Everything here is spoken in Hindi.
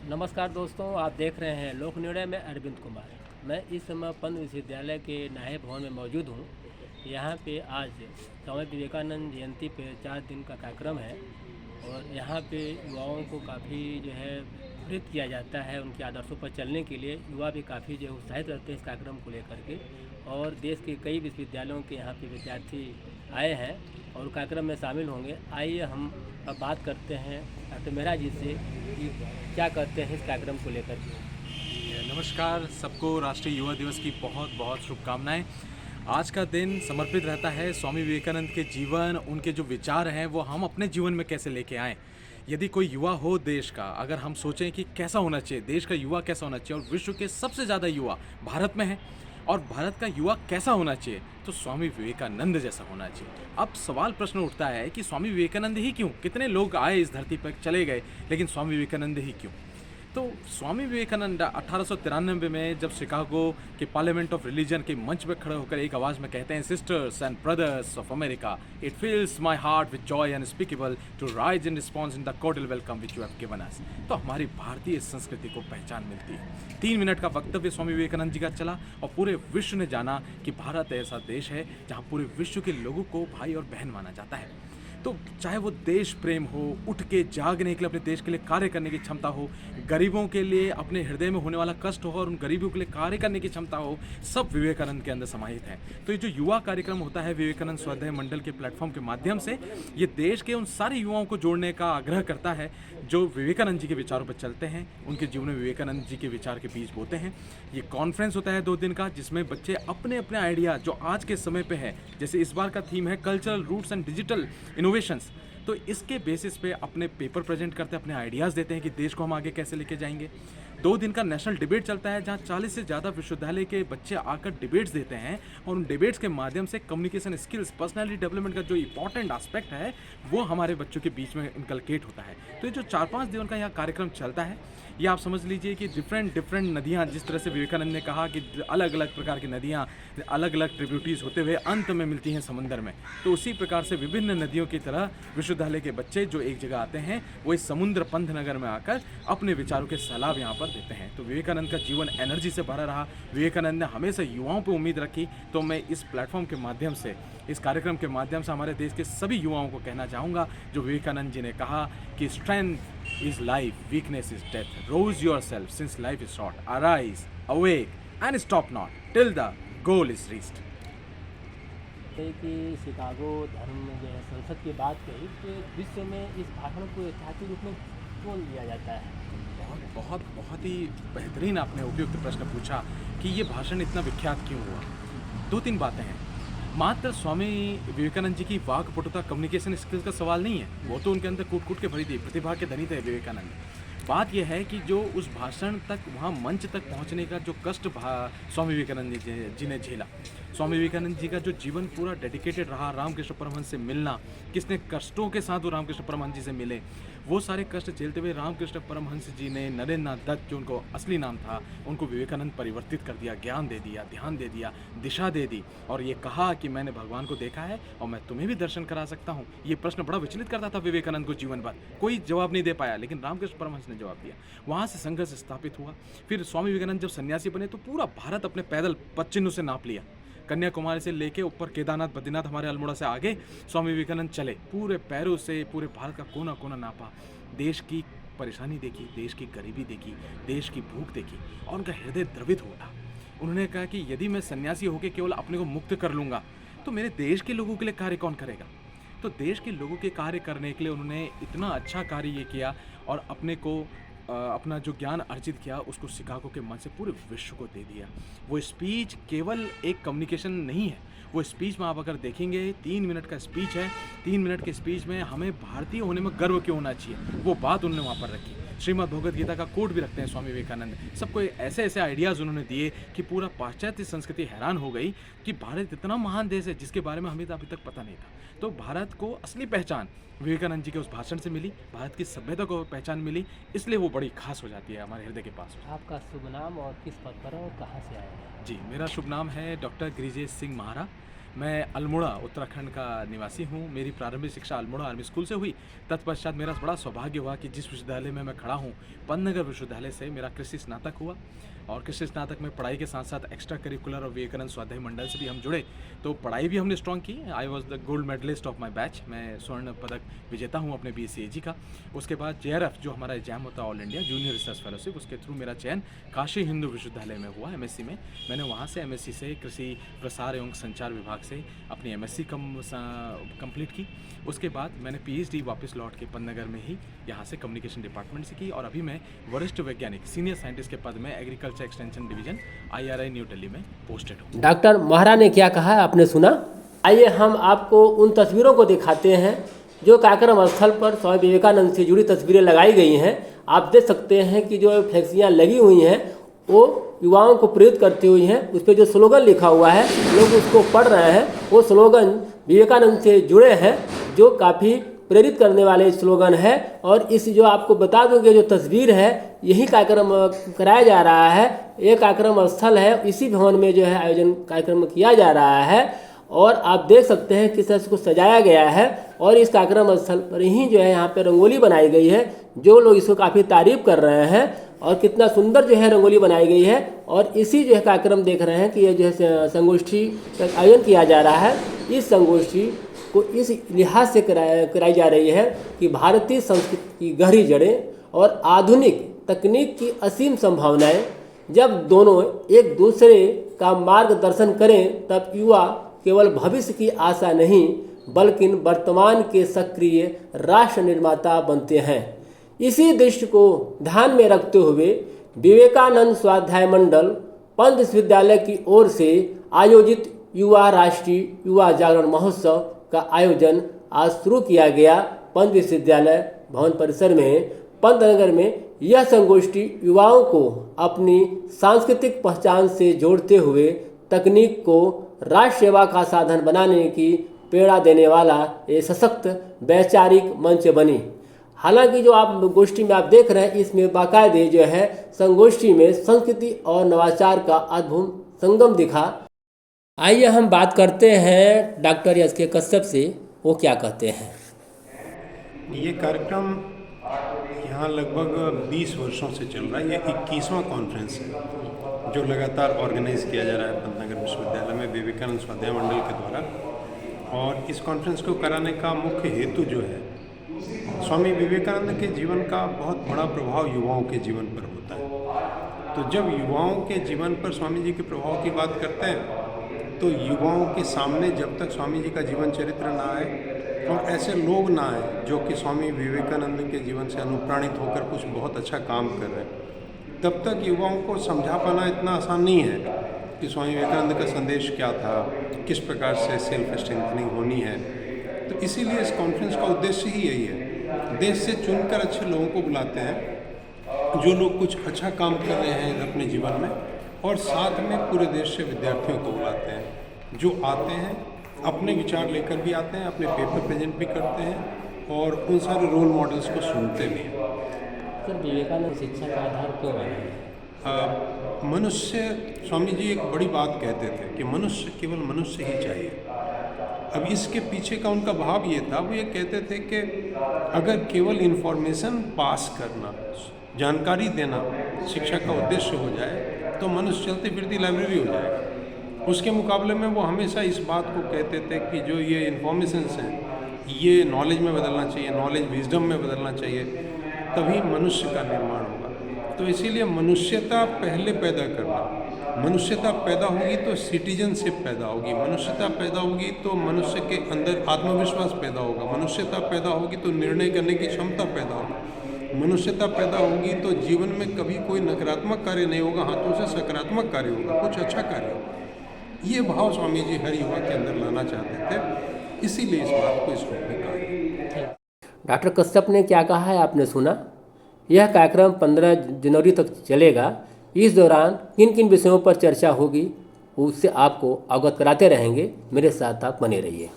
नमस्कार दोस्तों, आप देख रहे हैं लोक निर्णय में अरविंद कुमार। मैं इस समय पंत विश्वविद्यालय के नाहे भवन में मौजूद हूँ। यहाँ पे आज स्वामी विवेकानंद जयंती पे 4 दिन का कार्यक्रम है और यहाँ पे युवाओं को काफ़ी जो है प्रेरित किया जाता है। उनके आदर्शों पर चलने के लिए युवा भी काफ़ी जो है उत्साहित रहते हैं इस कार्यक्रम को लेकर के। और देश के कई विश्वविद्यालयों के यहाँ पे विद्यार्थी आए हैं और कार्यक्रम में शामिल होंगे। आइए हम अब बात करते हैं डॉक्टर मेहरा जी से कि क्या कहते हैं इस कार्यक्रम को लेकर के। नमस्कार सबको, राष्ट्रीय युवा दिवस की बहुत बहुत शुभकामनाएं। आज का दिन समर्पित रहता है स्वामी विवेकानंद के जीवन, उनके जो विचार हैं वो हम अपने जीवन में कैसे लेके आएँ। यदि कोई युवा हो देश का, अगर हम सोचें कि कैसा होना चाहिए, देश का युवा कैसा होना चाहिए और विश्व के सबसे ज़्यादा युवा भारत में है और भारत का युवा कैसा होना चाहिए, तो स्वामी विवेकानंद जैसा होना चाहिए। अब सवाल प्रश्न उठता है कि स्वामी विवेकानंद ही क्यों? कितने लोग आए इस धरती पर, चले गए, लेकिन स्वामी विवेकानंद ही क्यों? तो स्वामी विवेकानंद 1893 में जब शिकागो के पार्लियामेंट ऑफ रिलीजन के मंच पर खड़े होकर एक आवाज़ में कहते हैं, sisters and brothers of America, it fills my heart with joy unspeakable to rise in response in the cordial welcome which you have given us. तो हमारी भारतीय संस्कृति को पहचान मिलती है। 3 मिनट का वक्तव्य स्वामी विवेकानंद जी का चला और पूरे विश्व ने जाना कि भारत ऐसा देश है जहाँ पूरे विश्व के लोगों को भाई और बहन माना जाता है। तो चाहे वो देश प्रेम हो, उठ के जागने के लिए, अपने देश के लिए कार्य करने की क्षमता हो, गरीबों के लिए अपने हृदय में होने वाला कष्ट हो और उन गरीबों के लिए कार्य करने की क्षमता हो, सब विवेकानंद के अंदर समाहित है। तो ये जो युवा कार्यक्रम होता है विवेकानंद स्वाध्याय मंडल के प्लेटफॉर्म के माध्यम से, ये देश के उन सारे युवाओं को जोड़ने का आग्रह करता है जो विवेकानंद जी के विचारों पर चलते हैं, उनके जीवन में विवेकानंद जी के विचार के बीज बोते हैं। ये कॉन्फ्रेंस होता है 2 दिन का, जिसमें बच्चे अपने अपने आइडिया जो आज के समय पे है, जैसे इस बार का थीम है cultural roots and digital innovations, तो इसके बेसिस पे अपने पेपर प्रेजेंट करते हैं, अपने आइडियाज़ देते हैं कि देश को हम आगे कैसे लेके जाएंगे। 2 दिन का नेशनल डिबेट चलता है जहां 40 से ज़्यादा विश्वविद्यालय के बच्चे आकर डिबेट्स देते हैं और उन डिबेट्स के माध्यम से कम्युनिकेशन स्किल्स, पर्सनैलिटी डेवलपमेंट का जो इंपॉर्टेंट एस्पेक्ट है वो हमारे बच्चों के बीच में इनकलकेट होता है। तो ये जो 4-5 दिन का यहाँ कार्यक्रम चलता है, ये आप समझ लीजिए कि डिफरेंट नदियाँ, जिस तरह से विवेकानंद ने कहा कि अलग अलग प्रकार की नदियाँ अलग अलग ट्रिब्यूटरीज होते हुए अंत में मिलती हैं समंदर में, तो उसी प्रकार से विभिन्न नदियों की तरह विश्वविद्यालय के बच्चे जो एक जगह आते हैं वो इस समुद्र पंतनगर में आकर अपने विचारों के सैलाब यहाँ पर देते हैं। तो विवेकानंद का जीवन एनर्जी से भरा रहा। विवेकानंद ने हमेशा युवाओं पर उम्मीद रखी। तो मैं इस प्लेटफॉर्म के माध्यम से, इस कार्यक्रम के माध्यम से हमारे देश के सभी युवाओं को कहना चाहूँगा जो विवेकानंद जी ने कहा कि strength is life, weakness is death, rouse yourself since life is short, arise, awake and stop not till the goal is reached. कि शिकागो धर्म जो है संसद की बात कही कि विश्व में इस भाषण को ऐतिहासिक रूप में क्यों लिया जाता है? बहुत ही बेहतरीन आपने उपयुक्त प्रश्न पूछा कि ये भाषण इतना विख्यात क्यों हुआ। 2-3 बातें हैं। मात्र स्वामी विवेकानंद जी की वाक्पटुता, कम्युनिकेशन स्किल्स का सवाल नहीं है, वो तो उनके अंदर कूट के भरी थी, प्रतिभा के धनी थे विवेकानंद। बात यह है कि जो उस भाषण तक, वहाँ मंच तक पहुँचने का जो कष्ट स्वामी विवेकानंद जी ने झेला, स्वामी विवेकानंद जी का जो जीवन पूरा डेडिकेटेड रहा रामकृष्ण परमहंस से मिलना, किसने कष्टों के साथ वो रामकृष्ण परमहंस जी से मिले, वो सारे कष्ट झेलते हुए रामकृष्ण परमहंस जी ने नरेंद्र नाथ दत्त, जो उनको असली नाम था, उनको विवेकानंद परिवर्तित कर दिया, ज्ञान दे दिया, ध्यान दे दिया, दिशा दे दी और ये कहा कि मैंने भगवान को देखा है और मैं तुम्हें भी दर्शन करा सकता हूँ। ये प्रश्न बड़ा विचलित करता था विवेकानंद को जीवन भर, कोई जवाब नहीं दे पाया, लेकिन रामकृष्ण परमहंस ने जवाब दिया। वहाँ से संघर्ष स्थापित हुआ। फिर स्वामी विवेकानंद जब सन्यासी बने तो पूरा भारत अपने पैदल पदचिन्हों से नाप लिया। कन्याकुमारी से लेके ऊपर केदारनाथ, बद्रीनाथ, हमारे अल्मोड़ा से आगे स्वामी विवेकानंद चले, पूरे पैरों से पूरे भारत का कोना कोना नापा, देश की परेशानी देखी, देश की गरीबी देखी, देश की भूख देखी और उनका हृदय द्रवित हो उठा। उन्होंने कहा कि यदि मैं सन्यासी होकर केवल अपने को मुक्त कर लूँगा तो मेरे देश के लोगों के लिए कार्य कौन करेगा। तो देश के लोगों के कार्य करने के लिए उन्होंने इतना अच्छा कार्य ये किया और अपने को अपना जो ज्ञान अर्जित किया उसको शिकागो के मंच से पूरे विश्व को दे दिया। वो स्पीच केवल एक कम्युनिकेशन नहीं है, वो स्पीच में आप अगर देखेंगे 3 मिनट का स्पीच है। 3 मिनट के स्पीच में हमें भारतीय होने में गर्व क्यों होना चाहिए, वो बात उन्होंने वहाँ पर रखी। श्रीमद् भगवद गीता का कोट भी रखते हैं स्वामी विवेकानंद। सबको ऐसे ऐसे आइडियाज़ उन्होंने दिए कि पूरा पाश्चात्य संस्कृति हैरान हो गई कि भारत इतना महान देश है जिसके बारे में हमें तो अभी तक पता नहीं था। तो भारत को असली पहचान विवेकानंद जी के उस भाषण से मिली, भारत की सभ्यता को पहचान मिली, इसलिए वो बड़ी खास हो जाती है हमारे हृदय के पास। आपका शुभ नाम और किस पद पर और कहाँ से आए हैं? जी, मेरा शुभ नाम है डॉक्टर गिरिजेश सिंह महारा। मैं अल्मोड़ा उत्तराखंड का निवासी हूँ। मेरी प्रारंभिक शिक्षा अल्मोड़ा आर्मी स्कूल से हुई। तत्पश्चात मेरा बड़ा सौभाग्य हुआ कि जिस विश्वविद्यालय में मैं खड़ा हूँ, पंतनगर विश्वविद्यालय से मेरा कृषि स्नातक हुआ। और कृषि स्नातक में पढ़ाई के साथ साथ एक्स्ट्रा करिकुलर और विवेकानंद स्वाध्याय मंडल से भी हम जुड़े, तो पढ़ाई भी हमने स्ट्रॉन्ग की। I was the gold medallist of my batch. मैं स्वर्ण पदक विजेता हूँ अपने BSc का। उसके बाद JRF जो हमारा एग्जाम होता है all India junior research fellowship, उसके थ्रू मेरा चयन काशी हिंदू विश्वविद्यालय में हुआ MSc में। मैंने वहाँ से MSc से कृषि प्रसार एवं संचार विभाग से अपनी MSc कंप्लीट की। उसके बाद मैंने PhD वापस लौट के पंतनगर में ही यहाँ से कम्युनिकेशन डिपार्टमेंट से की, और अभी मैं वरिष्ठ वैज्ञानिक सीनियर साइंटिस्ट के पद में agriculture extension division IRI new Delhi में पोस्टेड हूँ। डॉक्टर महरा ने क्या कहा आपने सुना। आइए हम आपको उन तस्वीरों को दिखाते हैं जो कार्यक्रम स्थल पर स्वामी विवेकानंद से जुड़ी तस्वीरें लगाई गई हैं। आप देख सकते हैं कि जो फ्लेक्सियाँ लगी हुई हैं वो युवाओं को प्रेरित करती हुई हैं। उस पर जो स्लोगन लिखा हुआ है लोग उसको पढ़ रहे हैं, वो स्लोगन विवेकानंद से जुड़े हैं, जो काफ़ी प्रेरित करने वाले स्लोगन है। और इस जो आपको बता दूं कि जो तस्वीर है यही कार्यक्रम कराया जा रहा है, ये कार्यक्रम स्थल है, इसी भवन में जो है आयोजन कार्यक्रम किया जा रहा है। और आप देख सकते हैं किस तरह से इसको सजाया गया है, और इस कार्यक्रम स्थल पर ही जो है यहाँ पे रंगोली बनाई गई है। जो लोग इसको काफ़ी तारीफ कर रहे हैं और कितना सुंदर जो है रंगोली बनाई गई है। और इसी जो है कार्यक्रम देख रहे हैं कि ये जो है संगोष्ठी का आयोजन किया जा रहा है। इस संगोष्ठी को इस लिहाज से कराई जा रही है कि भारतीय संस्कृति की गहरी जड़ें और आधुनिक तकनीक की असीम संभावनाएं जब दोनों एक दूसरे का मार्गदर्शन करें, तब युवा केवल भविष्य की आशा नहीं बल्कि वर्तमान के सक्रिय राष्ट्र निर्माता बनते हैं। इसी दृष्टि को ध्यान में रखते हुए विवेकानंद स्वाध्याय मंडल पंत विश्वविद्यालय की ओर से आयोजित युवा राष्ट्रीय युवा जागरण महोत्सव का आयोजन आज शुरू किया गया। पंत विश्वविद्यालय भवन परिसर में पंतनगर में यह संगोष्ठी युवाओं को अपनी सांस्कृतिक पहचान से जोड़ते हुए तकनीक को राष्ट्र सेवा का साधन बनाने की प्रेरणा देने वाला एक सशक्त वैचारिक मंच बनी। हालांकि जो आप गोष्ठी में आप देख रहे हैं, इसमें बाकायदे जो है संगोष्ठी में संस्कृति और नवाचार का अद्भुत संगम दिखा। आइए हम बात करते हैं डॉक्टर SK कश्यप से, वो क्या कहते हैं। ये कार्यक्रम यहाँ लगभग 20 वर्षों से चल रहा है। ये 21वां कॉन्फ्रेंस है जो लगातार ऑर्गेनाइज किया जा रहा है पंतनगर विश्वविद्यालय में विवेकानंद स्वाध्याय मंडल के द्वारा। और इस कॉन्फ्रेंस को कराने का मुख्य हेतु जो है, स्वामी विवेकानंद के जीवन का बहुत बड़ा प्रभाव युवाओं के जीवन पर होता है। तो जब युवाओं के जीवन पर स्वामी जी के प्रभाव की बात करते हैं, तो युवाओं के सामने जब तक स्वामी जी का जीवन चरित्र ना आए और ऐसे लोग ना आए जो कि स्वामी विवेकानंद के जीवन से अनुप्राणित होकर कुछ बहुत अच्छा काम कर रहे हैं, तब तक युवाओं को समझा पाना इतना आसान नहीं है कि स्वामी विवेकानंद का संदेश क्या था, किस प्रकार से सेल्फ स्ट्रेंथनिंग होनी है। तो इसीलिए इस कॉन्फ्रेंस का उद्देश्य ही यही है। देश से चुनकर अच्छे लोगों को बुलाते हैं जो लोग कुछ अच्छा काम कर रहे हैं अपने जीवन में, और साथ में पूरे देश से विद्यार्थियों को बुलाते हैं जो आते हैं, अपने विचार लेकर भी आते हैं, अपने पेपर प्रेजेंट भी करते हैं और उन सारे रोल मॉडल्स को सुनते भी हैं। सर, विवेकानंद शिक्षा का आधार क्यों बना? मनुष्य, स्वामी जी एक बड़ी बात कहते थे कि मनुष्य केवल मनुष्य ही चाहिए। अब इसके पीछे का उनका भाव ये था, वो ये कहते थे कि अगर केवल इन्फॉर्मेशन पास करना, जानकारी देना शिक्षा का उद्देश्य हो जाए तो मनुष्य चलती फिरती लाइब्रेरी हो जाएगा। उसके मुकाबले में वो हमेशा इस बात को कहते थे कि जो ये इन्फॉर्मेशंस हैं ये नॉलेज में बदलना चाहिए, नॉलेज विजडम में बदलना चाहिए, तभी मनुष्य का निर्माण होगा। तो इसीलिए मनुष्यता पहले पैदा करना, मनुष्यता पैदा होगी तो सिटीजनशिप पैदा होगी, मनुष्यता पैदा होगी तो मनुष्य के अंदर आत्मविश्वास पैदा होगा, मनुष्यता पैदा होगी तो निर्णय करने की क्षमता पैदा होगी, मनुष्यता पैदा होगी तो जीवन में कभी कोई नकारात्मक कार्य नहीं होगा, हाथों से सकारात्मक कार्य होगा, कुछ अच्छा कार्य होगा। ये भाव स्वामी जी हर युवा के अंदर लाना चाहते थे, इसीलिए इस बात को इस रूप में कहा। डॉक्टर कश्यप ने क्या कहा है आपने सुना। यह कार्यक्रम 15 जनवरी तक चलेगा। इस दौरान किन किन विषयों पर चर्चा होगी उससे आपको अवगत कराते रहेंगे। मेरे साथ आप बने रहिए।